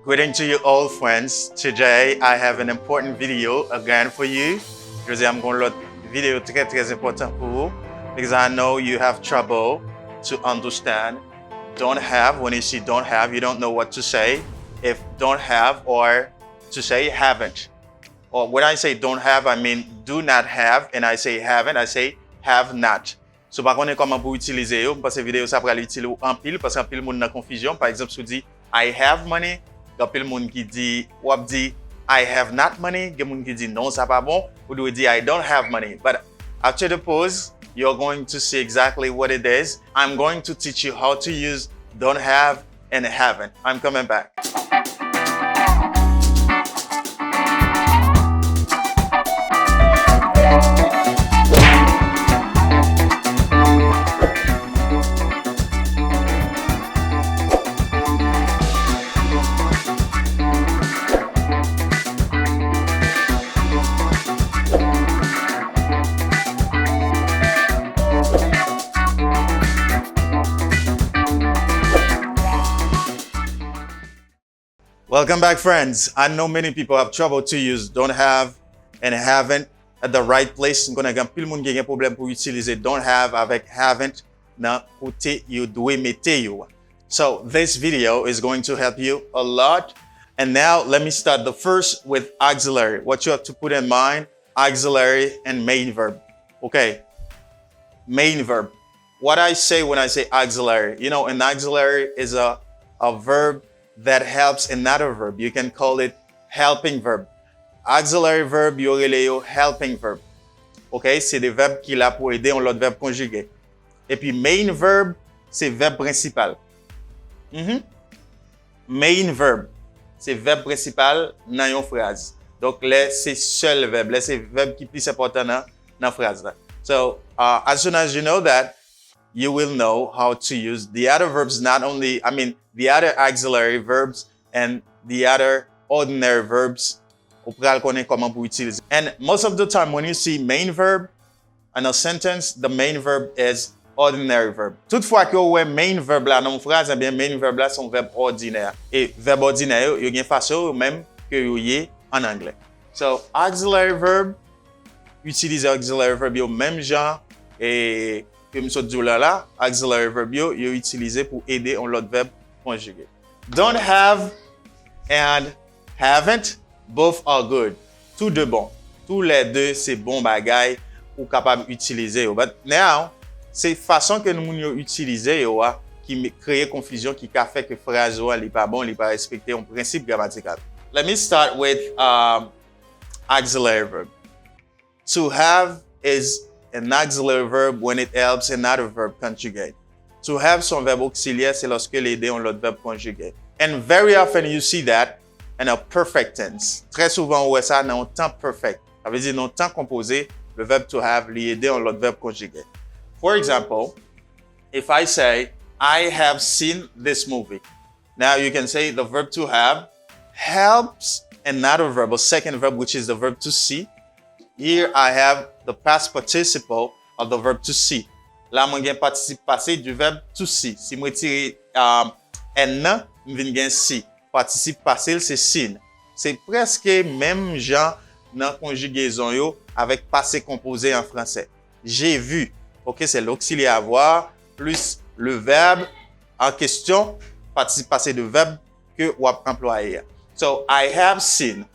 Greeting to you all friends. Today I have an important video again for you. Today I'm going to load video très important pour vous because I know you have trouble to understand don't have. When you see don't have, you don't know what to say. If don't have or to say haven't. Or when I say don't have, I mean do not have, and I say haven't, I say have not. So par contre comment pour utiliser yo, parce que vidéo ça pour l'utiliser en pile parce qu'en pile monde dans confusion. Par exemple, si vous dit I have money, il y a plein de monde qui dit ou dit I have not money, il y a monde qui dit non ça pas bon, ou doit dire I don't have money. But after the pause, you're going to see exactly what it is. I'm going to teach you how to use don't have and haven't. I'm coming back. Welcome back, friends. I know many people have trouble to use don't have and haven't at the right place. I'm gonna pile moun gen problème pour utiliser don't have avec haven't dans côté you doit mettre yo. So this video is going to help you a lot. And now let me start the first with auxiliary. What you have to put in mind, auxiliary and main verb. Okay, main verb. What I say when I say auxiliary, you know, an auxiliary is a verb that helps another verb. You can call it helping verb. Auxiliary verb, yo rele yo helping verb. OK, c'est des verbes qui là pour aider l'autre verbe conjugué. Et puis main verb, c'est verbe principal. Main verb, c'est verbe principal dans une phrase. Donc là, c'est seul verbe. Là, c'est verbe qui est plus important dans la phrase là. So, as soon as you know that, you will know how to use the other verbs, the other auxiliary verbs and the other ordinary verbs. And most of the time when you see main verb in a sentence, the main verb is ordinary verb. Toutefois que ouais main verb là dans une phrase, eh bien main verb là sont verbe ordinaire. Et verbe ordinaire, yo gen façon même que yo yé en anglais. So auxiliary verb, utiliser auxiliary verb yo même genre et comme ça dit là, auxiliary verb yo utilisé pour aider on l'autre verbe conjugué. Don't have and haven't, both are good. Tous deux bons. Tous les deux c'est bon bagay ou capable utiliser. But now, c'est façon que nous yo utiliser yo qui crée confusion qui a fait que phrase ou li pas bon, li pas respecter un principe grammatical. Let me start with auxiliary verb. To have is an auxiliary verb when it helps another verb conjugate. To have son verbe auxiliaire, c'est lorsque l'aider on l'autre verbe conjugué. And very often you see that in a perfect tense. Très souvent, on voit ça dans un temps perfect. Ça veut dire dans un temps composé, le verbe to have l'aider on l'autre verbe conjugué. For example, if I say, I have seen this movie. Now you can say the verb to have helps another verb, a second verb, which is the verb to see. Here I have the past participle of the verb to see. Là, moi, j'ai participe passé du verbe to see. Si moi tire n, je viens gen see. Participe passé, c'est seen. C'est presque même genre dans conjugaison yo avec passé composé en français. J'ai vu. OK, c'est l'auxiliaire avoir plus le verbe en question, participe passé de verbe que ou employé. So, I have seen.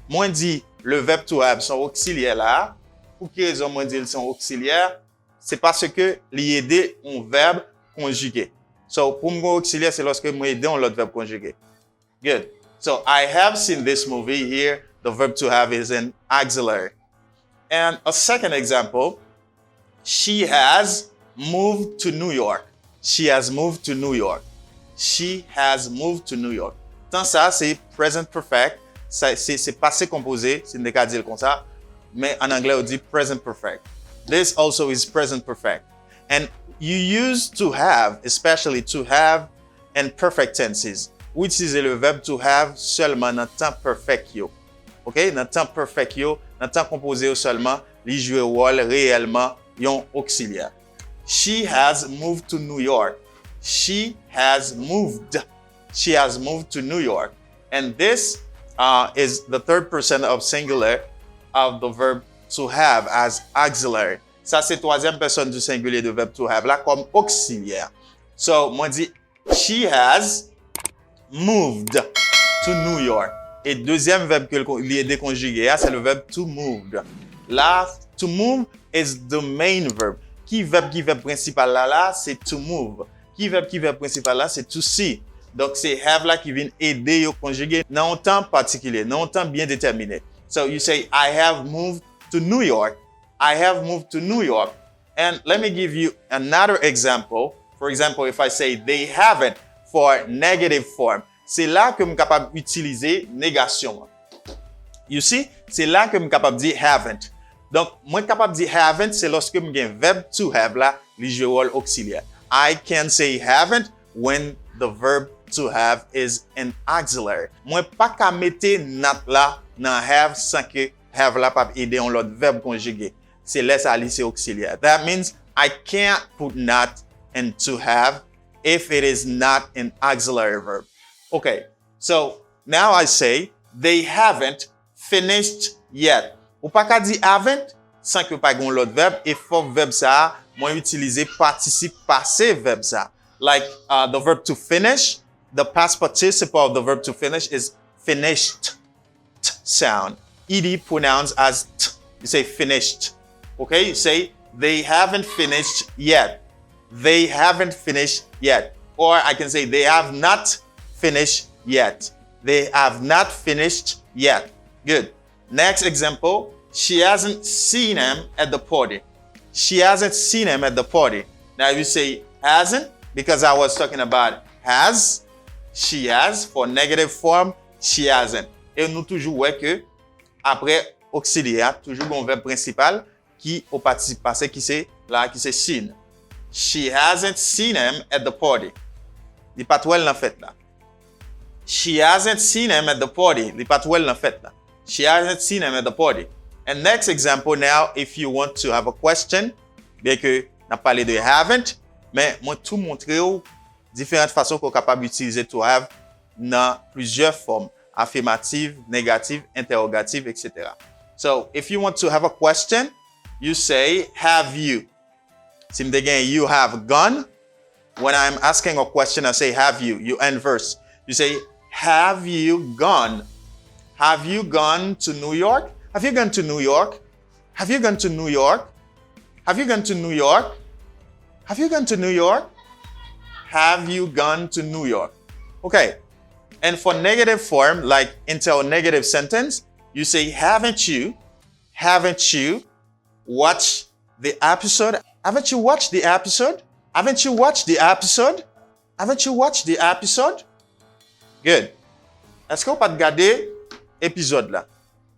Moi, dit le verbe to have son auxiliaire là. Pour quelle raison moi dit son auxiliaire? C'est parce que l'aider un verbe conjugué. So, pour mon auxiliaire, c'est lorsque moi aider un autre verbe conjugué. Good. So, I have seen this movie here. The verb to have is an auxiliary. And a second example, she has moved to New York. She has moved to New York. She has moved to New York. Tant ça, c'est present perfect. C'est passé composé, c'est ne cas dire comme ça. Mais en anglais, on dit present perfect. This also is present perfect. And you use to have, especially to have and perfect tenses. Which is le verbe to have seulement dans temps perfect yo. OK? Dans temps perfect yo, dans temps composé yo seulement, li joue rôle réellement yon auxiliaire. She has moved to New York. She has moved. she has moved to New York. And this is the third person of singular of the verb to have as auxiliary. Ça, c'est troisième personne du singulier de verbe to have là comme auxiliaire. So, moi dit, she has moved to New York. Et deuxième verbe que lui est déconjugué, c'est le verbe to move. Là, to move is the main verb. Qui verbe principal là, c'est to move. Qui verbe principal là, c'est to see. Donc, c'est have là qui vient aider au conjuguer dans un temps particulier, dans un temps bien déterminé. So, you say, I have moved to New York. I have moved to New York. And let me give you another example. For example, if I say, they haven't for negative form. C'est là que je suis capable d'utiliser négation. You see? C'est là que je suis capable de dire haven't. Donc, moi capable de dire haven't, c'est lorsque je j'ai verbe to have là, li joue rôle auxiliaire. I can say haven't when the verb to have is an auxiliary. Moi pas qu'à mettre not là dans have sans que have là pas aider on l'autre verbe conjugué. C'est laisse aller c'est auxiliaire. That means I can't put not and to have if it is not an auxiliary verb. Okay. So, now I say they haven't finished yet. Ou pas qu'à dire haven't sans que pas gon l'autre verbe et faut verbe ça moi utiliser participe passé verbe ça. Like the verb to finish, the past participle of the verb to finish is finished t sound. Ed pronounced as t. You say finished. Okay? You say they haven't finished yet. They haven't finished yet. Or I can say they have not finished yet. They have not finished yet. Good. Next example, she hasn't seen him at the party. She hasn't seen him at the party. Now you say hasn't because I was talking about has. She has for negative form, she hasn't. Et nous toujours ouais que après auxiliaire, toujours un verbe principal qui au participe passé qui c'est là qui c'est seen. She hasn't seen him at the party. Il pas tout elle en fait là. She hasn't seen him at the party. Il pas tout elle en fait là. She hasn't seen him at the party. And next example now, if you want to have a question, bien que n'a parlé de haven't, mais moi tout montrer aux différentes façons qu'on est capable d'utiliser to have dans plusieurs formes, affirmative, négative, interrogative, etc. So, if you want to have a question, you say, have you? Si m'de gen, you have gone. When I'm asking a question, I say, have you? You end verse. You say, have you gone? Have you gone to New York? Have you gone to New York? Have you gone to New York? Have you gone to New York? Have you gone to New York? Have you gone to New York? Okay. And for negative form, like into a negative sentence, you say, haven't you watched the episode? Haven't you watched the episode? Haven't you watched the episode? Haven't you watched the episode? Good. Est-ce qu'on peut regarder épisode là?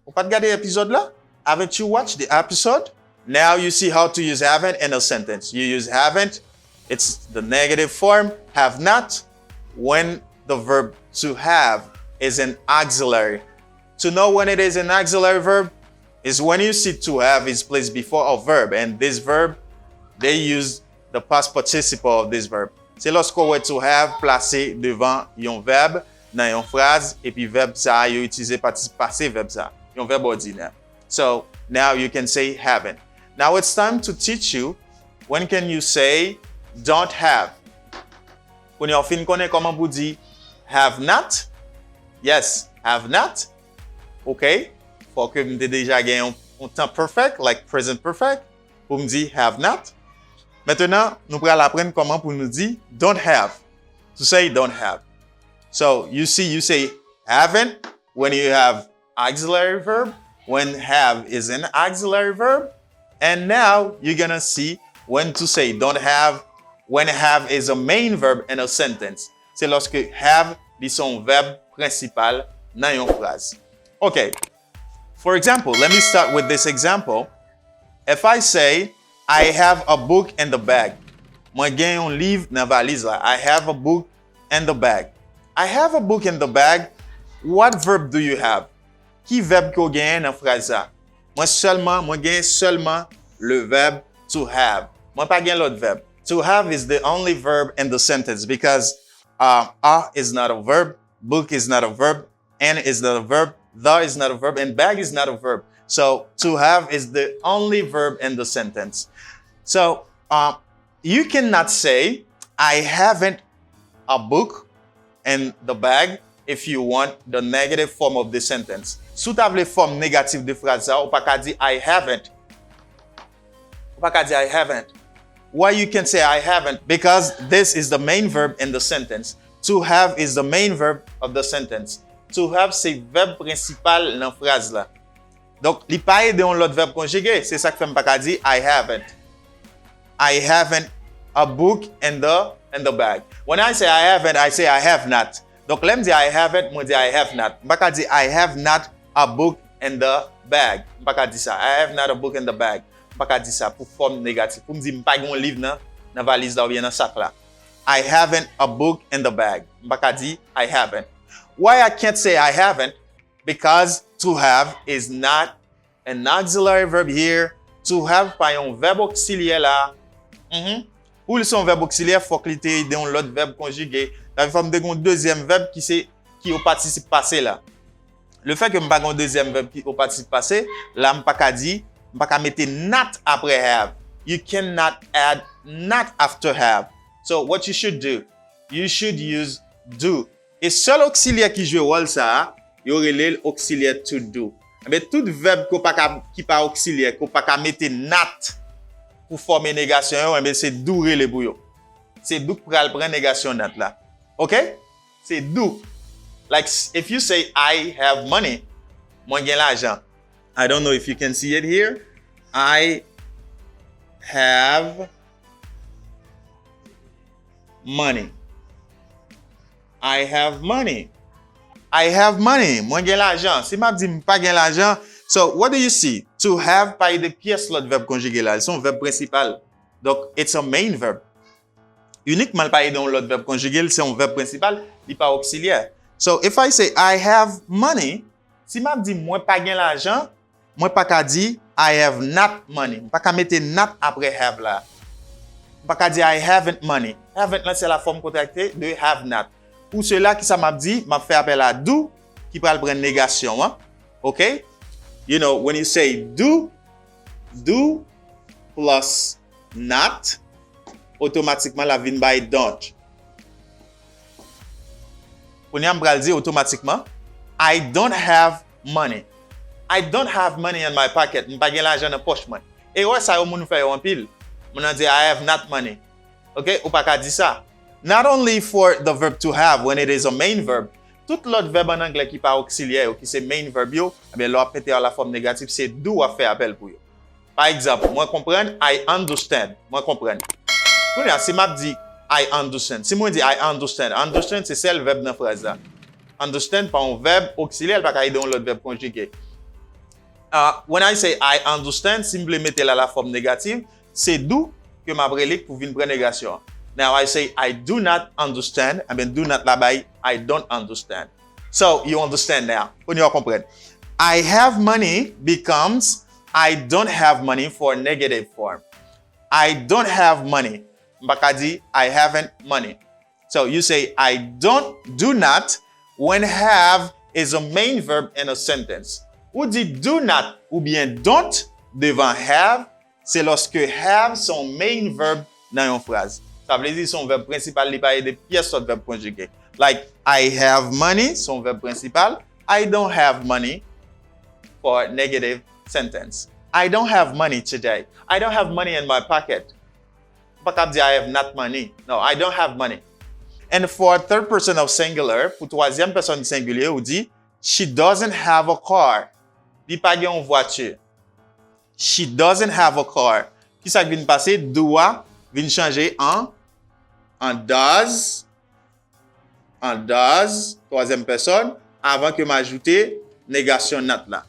On peut regarder épisode là? Haven't you watched the episode? Now you see how to use haven't in a sentence. You use haven't, it's the negative form, have not, when the verb to have is an auxiliary. To know when it is an auxiliary verb is when you see to have is placed before a verb, and this verb, they use the past participle of this verb. C'est lorsqu'on voit to have placé devant un verbe dans une phrase, et puis verbe ça, you utilise participe passé verbe ça, un verbe ordinaire. So now you can say haven't. Now it's time to teach you when can you say don't have. When you fin connaît comment vous dire have not? Yes, have not. Okay? Faut que vous déjà gagné un temps perfect, like present perfect, pour me dire have not. Maintenant, nous allons apprendre comment pour nous dire don't have. To say don't have. So you say haven't when you have auxiliary verb, when have is an auxiliary verb, and now you're gonna see when to say don't have, when have is a main verb in a sentence. C'est lorsque have is son verbe principal dans une phrase. Okay. For example, let me start with this example. If I say, I have a book in the bag. Moi gen un livre dans valise là. I have a book in the bag. I have a book in the bag. What verb do you have? Qui verbe ko gen dans phrase là? Moi gen seulement le verbe to have. Moi pas gen l'autre verbe. To have is the only verb in the sentence because A is not a verb, book is not a verb, and is not a verb, the is not a verb, and bag is not a verb. So to have is the only verb in the sentence. So you cannot say, I haven't a book in the bag if you want the negative form of the sentence. Sou ta vle form négative de phrase sa, ou pa ka di I haven't. Ou pa ka di I haven't. Why you can say I haven't? Because this is the main verb in the sentence. To have is the main verb of the sentence. To have c'est verbe principal dans phrase là. Donc, li pa aide on l'autre verbe conjugué. C'est ça que fait m'pa ka di I haven't. I haven't a book in the bag. When I say I haven't, I say I have not. Donc, là, me dit I haven't, moi dis I have not. M'pa ka di I have not a book in the bag. M'pa ka di ça. I have not a book in the bag. M'pa ka di ça pour forme négative. Pour me dire m'pa gon livre dans valise là ou bien dans sac là. I haven't a book in the bag. M'pa ka di I haven't. Why I can't say I haven't? Because to have is not an auxiliary verb here. To have pas un verbe auxiliaire là. Ou son verbe auxiliaire, faut que l'ité dans l'autre verbe conjugué. La forme de un deuxième verbe qui au participe passé là. Le fait que m'pa un deuxième verbe qui au participe passé, là m'pa ka di, m'pa ka mette not après have. You cannot add not after have. So what you should do, you should use do. Et seul auxiliaire qui joue rôle ça, y aurait l'auxiliaire to do. Mais tout verbe qui pas auxiliaire, qu'on pas mette not pour former négation, c'est do les bouillon. C'est do pour prendre négation not là. Okay? C'est do. Like if you say I have money, moi j'ai l'argent. I don't know if you can see it here. I have money. I have money. I have money. Moi j'ai l'argent. Si m'a dit pas gain l'argent, so what do you see? To have pas de pièce l'autre verbe conjugué là, c'est un verbe principal. Donc it's a main verb. Uniquement pas dans l'autre verbe conjugué, c'est un verbe principal, il pas auxiliaire. So if I say I have money, si m'a dit moi pas gain l'argent, moi pas ka di I have not money. Pas ka mettre not après have là. Pas ka di I haven't money. Haven't là c'est la forme contractée de have not. Pour cela qui ça m'a dit, m'a fait appel à do qui va prendre négation, hein? Okay? You know, when you say do plus not, automatiquement la vient by don't. Pour nous m'bral dire automatiquement, I don't have money. I don't have money in my pocket. M'pa gen l'argent dans poche moi. Et ouais ça moun fait anpil. Moun dit I have not money. Okay? Ou pas ka di ça. Not only for the verb to have when it is a main verb, tout l'autre verbe en anglais qui pas auxiliaire ou qui c'est main verb yo, bien là pété à la forme négative, c'est do à faire appel pour yo. Par exemple, moi comprendre I understand, moi comprendre. Pour là, si m'a dit I understand, si moi dit I understand, understand c'est le verbe dans phrase là. Understand pas un verbe auxiliaire pas cailler dans l'autre verbe conjugué. When I say I understand, simplement mettez là la forme négative, c'est do que m'a brelé pour venir prendre négation. Now I say I do not understand. I mean do not là-bas, I don't understand. So you understand now. When you comprendre. I have money becomes I don't have money for negative form. I don't have money. Mbakadi, I haven't money. So you say I do not when have is a main verb in a sentence. Ou dit do not ou bien don't devant have, c'est lorsque have son main verb dans une phrase. Ça veut dire son verbe principal, il pas de pièces de verbe conjugué. Like, I have money, son verbe principal. I don't have money for negative sentence. I don't have money today. I don't have money in my pocket. Pas capable dire I have not money. No, I don't have money. And for third person of singular, pour troisième personne singulier, on dit she doesn't have a car. Il pas une voiture. She doesn't have a car. Qui ça vient passer? Doit vient changer en does, troisième personne, avant que m'ajouter négation not là.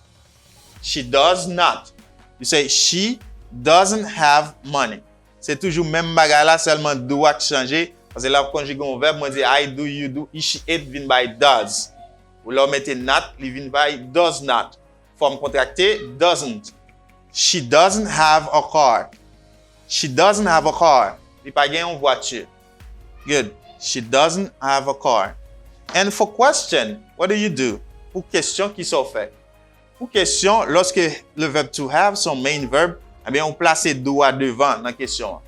She does not. You say she doesn't have money. C'est toujours même bagarre là, seulement doit changer. Parce que là, conjugué un verbe, moi dit I do, you do, she, it vient by does. Ou là, mettez not, il vient by does not. Forme contractée, doesn't. She doesn't have a car. She doesn't have a car. Il pas gagne une voiture. Good. She doesn't have a car. And for question, what do? Pour question qui sont fait. Pour question, lorsque le verbe to have, son main verb, eh bien, on place do à devant dans la question.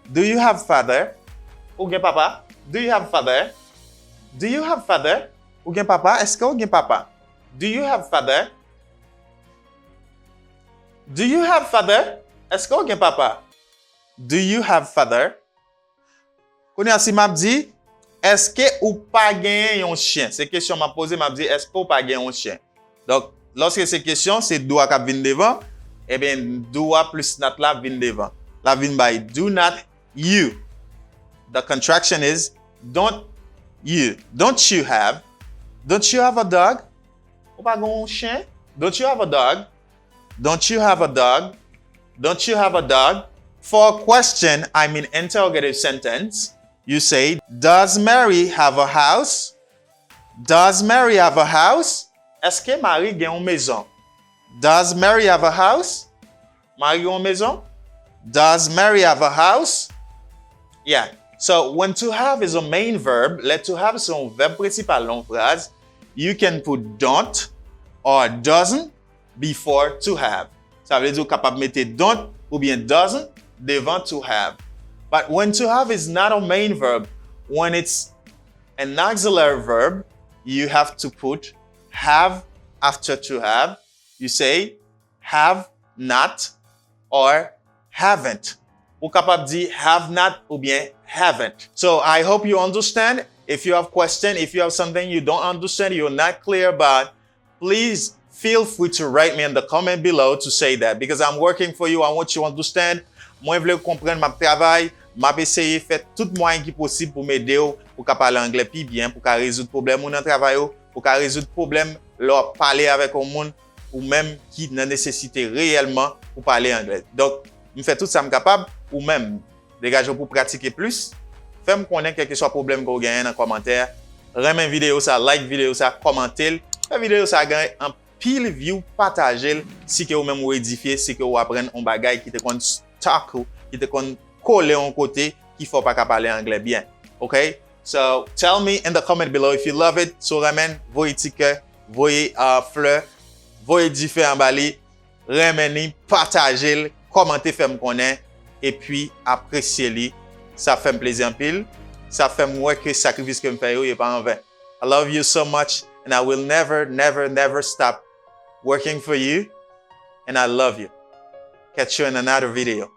Do you have father? Ou gen papa? Do you have father? Do you have father? Ou gen papa? Est-ce que ou gen papa? Do you have father? Do you have father? Est-ce que ou gen papa? Do you have father? Konya si m'a dit, est-ce que ou pas gen yon chien? C'est question m'a posé, m'a dit, est-ce que ou pas gen yon chien? Donc, lorsque c'est question, c'est do a kap vin devant, eh bien, do a plus not la vin devant. La vin by do not you. The contraction is don't you. Don't you have a dog? Ou pas gen yon chien? Don't you have a dog? Don't you have a dog? Don't you have a dog? For a question, I mean interrogative sentence, you say, does Mary have a house? Does Mary have a house? Est-ce que Marie gen une maison? Does Mary have a house? Marie gen une maison? Does Mary have a house? Yeah. So when to have is a main verb, let to have son verbe principal long phrase, you can put don't or doesn't before to have. Ça veut dire capable mettre don't ou bien doesn't devant to have. But when to have is not a main verb, when it's an auxiliary verb, you have to put have after to have. You say have not or haven't. Ou capable dire have not ou bien haven't. So I hope you understand. If you have question, if you have something you don't understand, you're not clear about, please feel free to write me in the comment below to say that, because I'm working for you. I want you to understand. Moi, je veux comprendre ma travail, m'a essayé faire tout moyen qui possible pour m'aider pour parler anglais plus bien, pour résoudre problème ou dans travail, pour résoudre problème leur parler avec un monde ou même qui n'a nécessité réellement pour parler anglais. Donc, je fais tout ça me capable ou même dégager pour pratiquer plus. Fais-moi connaître quel que soit problème que vous gagnez dans les commentaires. Remets vidéo ça, like vidéo ça, commentez. La vidéo ça gagne un pile view, partagez si que vous même vous édifiez, si que vous apprenez un bagage qui te kon stock, qui te kon coller en côté, qu'il faut pas parler anglais bien. Okay? So tell me in the comment below if you love it. So remène voyez ticket, voyez fleurs, voyez différents bali, remène partagez, commentez, faites-moi connaître et puis appréciez-les. Ça fait un plaisir en pile. Ça fait moi que sacrifice que me fait est pas en vain. I love you so much and I will never, never, never stop working for you. And I love you. Catch you in another video.